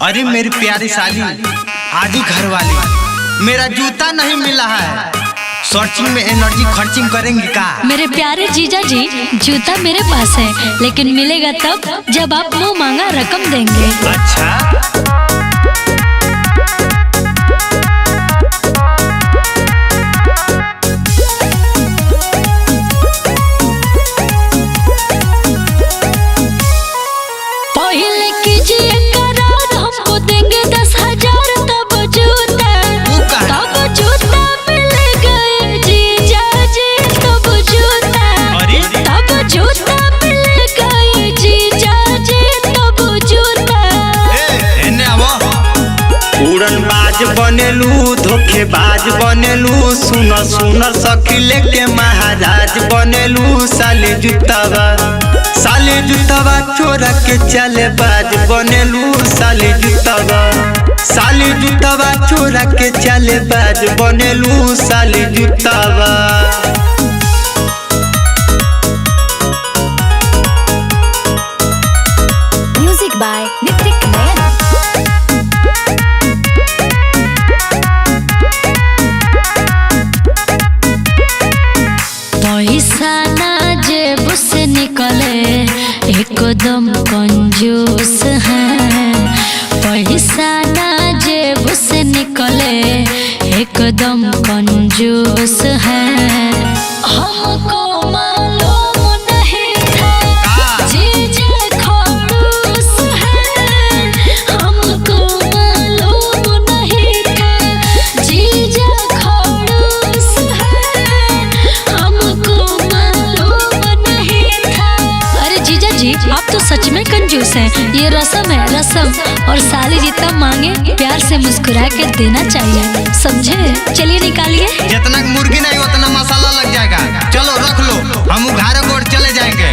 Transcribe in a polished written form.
अरे मेरी प्यारी साली, आदि घर वाली, मेरा जूता नहीं मिला है। सर्चिंग में एनर्जी खर्चिंग करेंगे का? मेरे प्यारे जीजा जी, जूता मेरे पास है, लेकिन मिलेगा तब जब आप मुंह मांगा रकम देंगे। अच्छा, पहले कीजिए करार, हमको देंगे 10,000 तब जूता मिलेगा जीजा जी, तब जूता मिलेगा जीजा जी, तब जूता। उड़नबाज बनेलू, धोखेबाज बनेलू, सुनर सुनर सखी लेके महाराज बनेलू। साली जूतावा चोरा के चले बाज बनेलू। साली जूतावा चोरा के चले बाज बनेलू। साली जूतावा म्यूजिक बाय नितिक नयन। पैसा ना जेब से निकले एकदम कंजूस है। पैसा ना जेब से निकले एकदम कंजूस है। हमको मालूम नहीं था जीजा खड़ूस है। हमको मालूम नहीं था जीजा खड़ूस है। हमको मालूम नहीं था। अरे जीजा जी, आप तो सच में कंजूस हैं। ये रस्म है, रस्म। और साली जितना मांगे प्यार से मुस्कुरा के देना चाहिए, समझे? चलिए निकालिए। जितना मुर्गी नहीं उतना मसाला लग जाएगा। चलो रख लो, हम उघारे गोड़ चले जाएंगे।